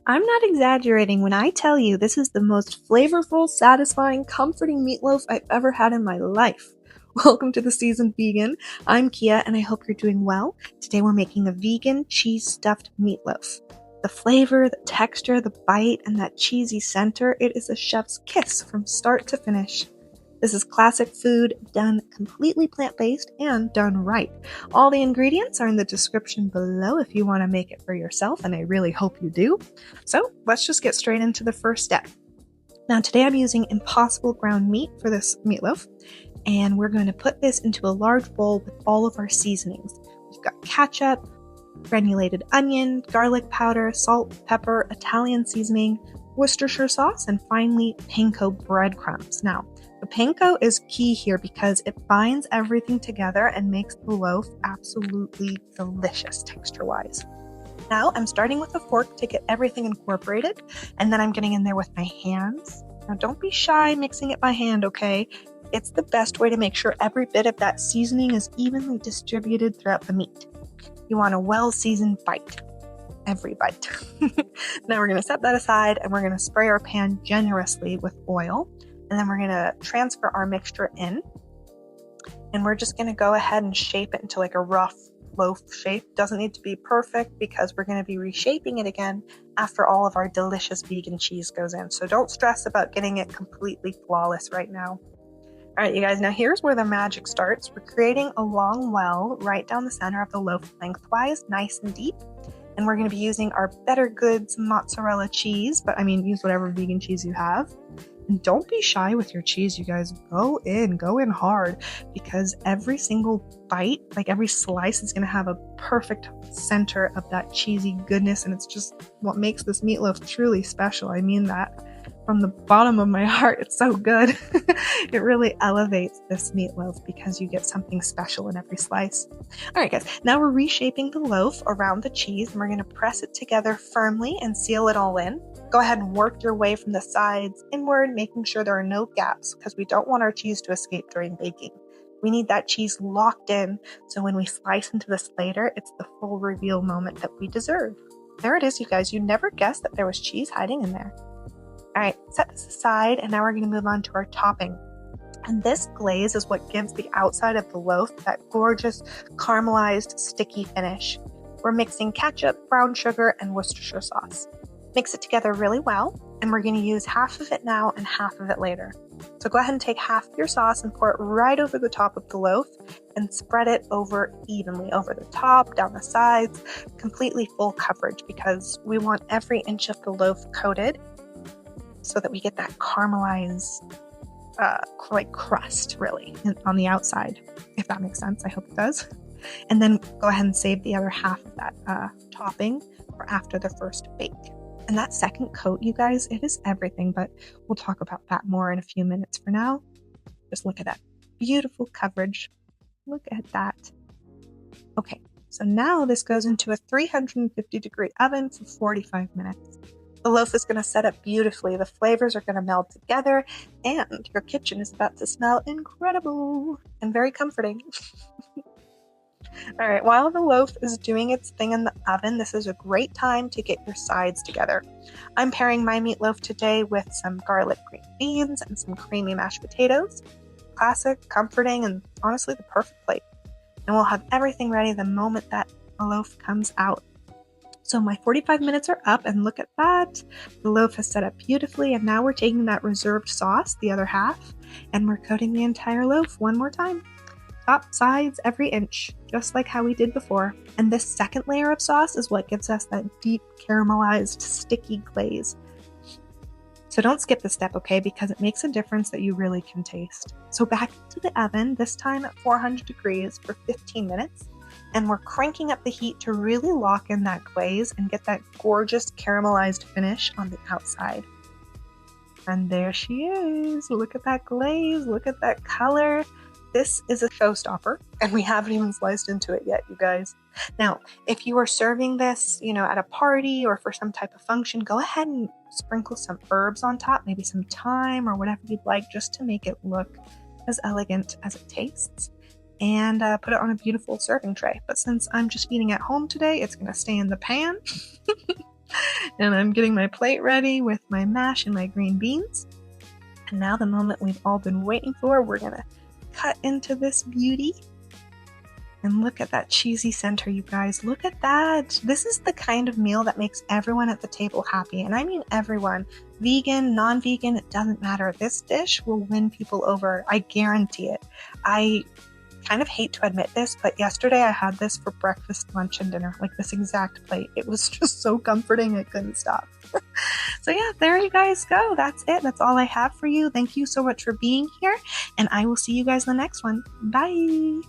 I'm not exaggerating when I tell you this is the most flavorful, satisfying, comforting meatloaf I've ever had in my life. Welcome to the Seasoned Vegan. I'm Kia and I hope you're doing well. Today we're making a vegan cheese stuffed meatloaf. The flavor, the texture, the bite, and that cheesy center, it is a chef's kiss from start to finish. This is classic food done completely plant-based and done right. All the ingredients are in the description below if you want to make it for yourself, and I really hope you do. So let's just get straight into the first step. Now today I'm using Impossible ground meat for this meatloaf, and we're going to put this into a large bowl with all of our seasonings. We've got ketchup, granulated onion, garlic powder, salt, pepper, Italian seasoning, Worcestershire sauce, and finally panko breadcrumbs. Now, the panko is key here because it binds everything together and makes the loaf absolutely delicious texture-wise. Now, I'm starting with a fork to get everything incorporated, and then I'm getting in there with my hands. Now, don't be shy mixing it by hand, okay? It's the best way to make sure every bit of that seasoning is evenly distributed throughout the meat. You want a well-seasoned bite. Every bite. Now we're going to set that aside and we're going to spray our pan generously with oil. And then we're going to transfer our mixture in. And we're just going to go ahead and shape it into like a rough loaf shape. Doesn't need to be perfect because we're going to be reshaping it again after all of our delicious vegan cheese goes in. So don't stress about getting it completely flawless right now. All right, you guys, now here's where the magic starts. We're creating a long well right down the center of the loaf lengthwise, nice and deep. And we're going to be using our Better Goods mozzarella cheese, but I mean, use whatever vegan cheese you have. And don't be shy with your cheese, you guys. Go in hard, because every single bite, like every slice, is going to have a perfect center of that cheesy goodness. And it's just what makes this meatloaf truly special. I mean that from the bottom of my heart. It's so good. It really elevates this meatloaf because you get something special in every slice. All right, guys, now we're reshaping the loaf around the cheese and we're going to press it together firmly and seal it all in. Go ahead and work your way from the sides inward, making sure there are no gaps because we don't want our cheese to escape during baking. We need that cheese locked in so when we slice into this later, it's the full reveal moment that we deserve. There it is, you guys. You never guessed that there was cheese hiding in there. All right, set this aside, and now we're going to move on to our topping. And this glaze is what gives the outside of the loaf that gorgeous caramelized sticky finish. We're mixing ketchup, brown sugar, and Worcestershire sauce. Mix it together really well, and we're going to use half of it now and half of it later. So go ahead and take half of your sauce and pour it right over the top of the loaf and spread it over evenly, over the top, down the sides, completely full coverage because we want every inch of the loaf coated so that we get that caramelized like crust really on the outside, if that makes sense. I hope it does. And then go ahead and save the other half of that topping for after the first bake. And that second coat, you guys, it is everything, but we'll talk about that more in a few minutes. For now, just look at that beautiful coverage. Look at that. Okay, so now this goes into a 350-degree oven for 45 minutes. The loaf is going to set up beautifully. The flavors are going to meld together, and your kitchen is about to smell incredible and very comforting. All right, while the loaf is doing its thing in the oven, this is a great time to get your sides together. I'm pairing my meatloaf today with some garlic green beans and some creamy mashed potatoes. Classic, comforting, and honestly the perfect plate. And we'll have everything ready the moment that the loaf comes out. So my 45 minutes are up, and look at that. The loaf has set up beautifully, and now we're taking that reserved sauce, the other half, and we're coating the entire loaf one more time. Top, sides, every inch, just like how we did before. And this second layer of sauce is what gives us that deep caramelized sticky glaze. So don't skip this step, okay, because it makes a difference that you really can taste. So back to the oven, this time at 400 degrees for 15 minutes. And we're cranking up the heat to really lock in that glaze and get that gorgeous caramelized finish on the outside. And there she is. Look at that glaze. Look at that color. This is a showstopper, and we haven't even sliced into it yet, you guys. Now, if you are serving this, at a party or for some type of function, go ahead and sprinkle some herbs on top, maybe some thyme or whatever you'd like, just to make it look as elegant as it tastes. And put it on a beautiful serving tray. But since I'm just eating at home today, it's going to stay in the pan. And I'm getting my plate ready with my mash and my green beans. And now the moment we've all been waiting for, we're gonna cut into this beauty. And look at that cheesy center, you guys. Look at that. This is the kind of meal that makes everyone at the table happy. And I mean everyone. Vegan, non-vegan, it doesn't matter. This dish will win people over. I guarantee it. I kind of hate to admit this, but yesterday I had this for breakfast, lunch, and dinner. Like this exact plate. It was just so comforting, I couldn't stop. So yeah, there you guys go. That's it. That's all I have for you. Thank you so much for being here. And I will see you guys in the next one. Bye.